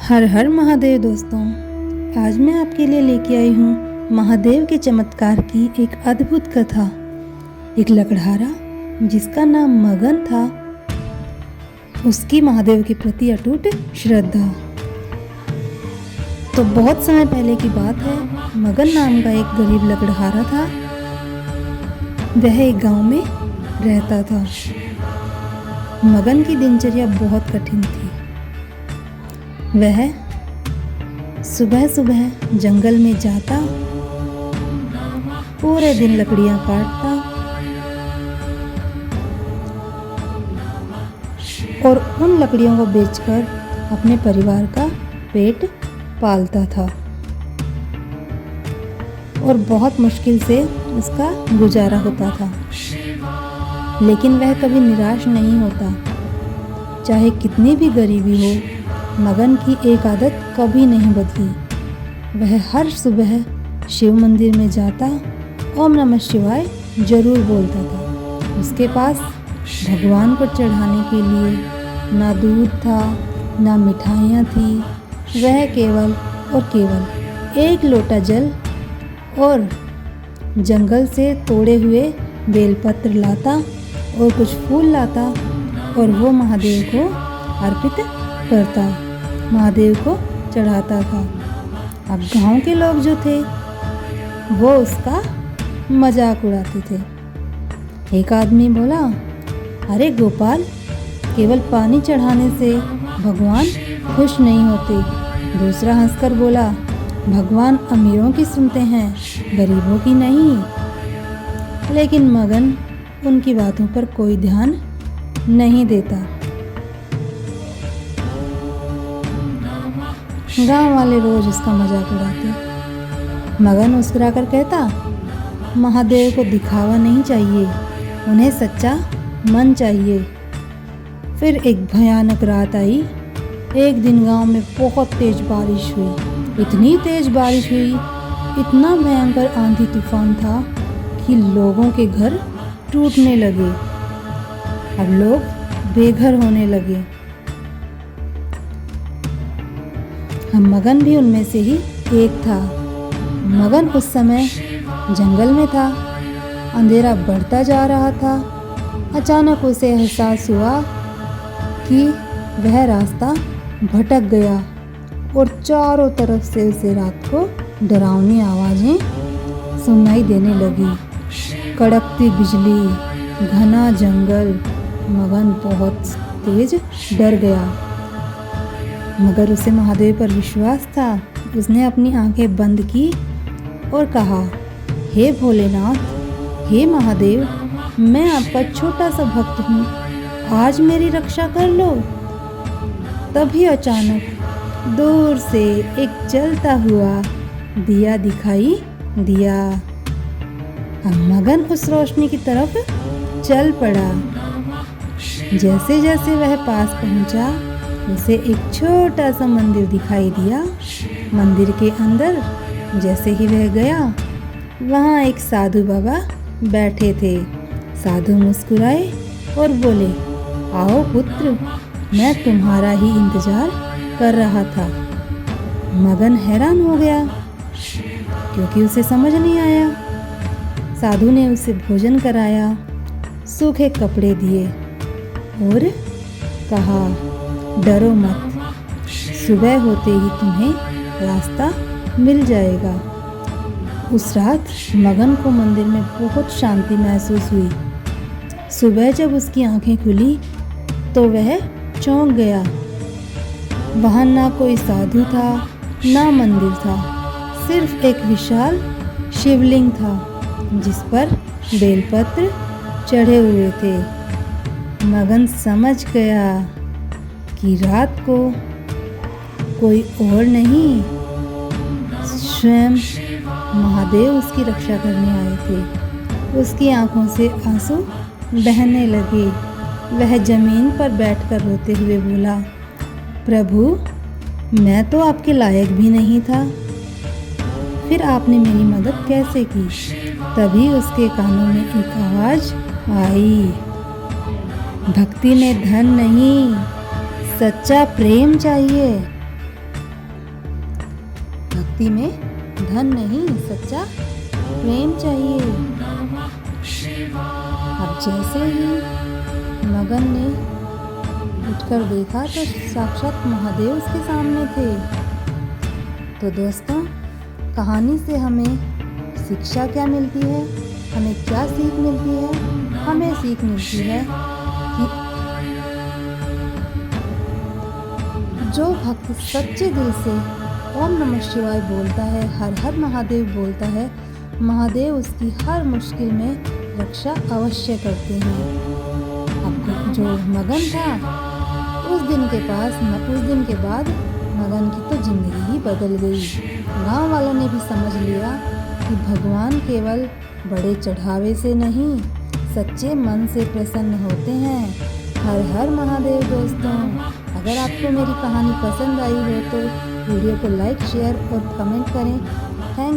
हर हर महादेव दोस्तों, आज मैं आपके लिए लेके आई हूँ महादेव के चमत्कार की एक अद्भुत कथा। एक लकड़हारा जिसका नाम मगन था, उसकी महादेव के प्रति अटूट श्रद्धा। तो बहुत समय पहले की बात है, मगन नाम का एक गरीब लकड़हारा था। वह एक गांव में रहता था। मगन की दिनचर्या बहुत कठिन थी। वह सुबह सुबह जंगल में जाता, पूरे दिन लकड़ियां काटता और उन लकड़ियों को बेचकर अपने परिवार का पेट पालता था और बहुत मुश्किल से उसका गुजारा होता था। लेकिन वह कभी निराश नहीं होता। चाहे कितनी भी गरीबी हो, मगन की एक आदत कभी नहीं बदली। वह हर सुबह शिव मंदिर में जाता, ओम नमः शिवाय जरूर बोलता था। उसके पास भगवान को चढ़ाने के लिए ना दूध था, ना मिठाइयाँ थी। वह केवल और केवल एक लोटा जल और जंगल से तोड़े हुए बेलपत्र लाता और कुछ फूल लाता और वो महादेव को अर्पित करता, महादेव को चढ़ाता था। अब गांव के लोग जो थे वो उसका मजाक उड़ाते थे। एक आदमी बोला, अरे गोपाल, केवल पानी चढ़ाने से भगवान खुश नहीं होते। दूसरा हंसकर बोला, भगवान अमीरों की सुनते हैं, गरीबों की नहीं। लेकिन मगन उनकी बातों पर कोई ध्यान नहीं देता। गांव वाले रोज उसका मजाक उड़ाते। मगन मुस्कुराकर कहता, महादेव को दिखावा नहीं चाहिए, उन्हें सच्चा मन चाहिए। फिर एक भयानक रात आई। एक दिन गांव में बहुत तेज बारिश हुई। इतनी तेज बारिश हुई, इतना भयंकर आंधी तूफान था कि लोगों के घर टूटने लगे। अब लोग बेघर होने लगे। अब मगन भी उनमें से ही एक था। मगन उस समय जंगल में था। अंधेरा बढ़ता जा रहा था। अचानक उसे एहसास हुआ कि वह रास्ता भटक गया और चारों तरफ से उसे रात को डरावनी आवाज़ें सुनाई देने लगी। कड़कती बिजली, घना जंगल। मगन बहुत तेज डर गया, मगर उसे महादेव पर विश्वास था। उसने अपनी आंखें बंद की और कहा, हे भोलेनाथ, हे महादेव, मैं आपका छोटा सा भक्त हूँ, आज मेरी रक्षा कर लो। तभी अचानक दूर से एक जलता हुआ दिया दिखाई दिया। अब मगन उस रोशनी की तरफ चल पड़ा। जैसे जैसे वह पास पहुंचा, उसे एक छोटा सा मंदिर दिखाई दिया। मंदिर के अंदर जैसे ही वह गया, वहाँ एक साधु बाबा बैठे थे। साधु मुस्कुराए और बोले, आओ पुत्र, मैं तुम्हारा ही इंतजार कर रहा था। मगन हैरान हो गया क्योंकि उसे समझ नहीं आया। साधु ने उसे भोजन कराया, सूखे कपड़े दिए और कहा, डरो मत, सुबह होते ही तुम्हें रास्ता मिल जाएगा। उस रात मगन को मंदिर में बहुत शांति महसूस हुई। सुबह जब उसकी आंखें खुली तो वह चौंक गया। वहाँ ना कोई साधु था, ना मंदिर था, सिर्फ एक विशाल शिवलिंग था जिस पर बेलपत्र चढ़े हुए थे। मगन समझ गया कि रात को कोई और नहीं, स्वयं महादेव उसकी रक्षा करने आए थे। उसकी आंखों से आंसू बहने लगे। वह जमीन पर बैठकर रोते हुए बोला, प्रभु, मैं तो आपके लायक भी नहीं था, फिर आपने मेरी मदद कैसे की? तभी उसके कानों में एक आवाज़ आई, भक्ति में धन नहीं, सच्चा प्रेम चाहिए। भक्ति में धन नहीं, सच्चा प्रेम चाहिए। अब जैसे ही मगन ने उठकर देखा तो साक्षात महादेव उसके सामने थे। तो दोस्तों, कहानी से हमें शिक्षा क्या मिलती है, हमें क्या सीख मिलती है? हमें सीख मिलती है कि जो भक्त सच्चे दिल से ओम नमः शिवाय बोलता है, हर हर महादेव बोलता है, महादेव उसकी हर मुश्किल में रक्षा अवश्य करते हैं। अब जो मगन था उस दिन के बाद मगन की तो जिंदगी ही बदल गई। गांव वालों ने भी समझ लिया कि भगवान केवल बड़े चढ़ावे से नहीं, सच्चे मन से प्रसन्न होते हैं। हर हर महादेव। दोस्तों, अगर आपको मेरी कहानी पसंद आई हो तो वीडियो को लाइक, शेयर और कमेंट करें। थैंक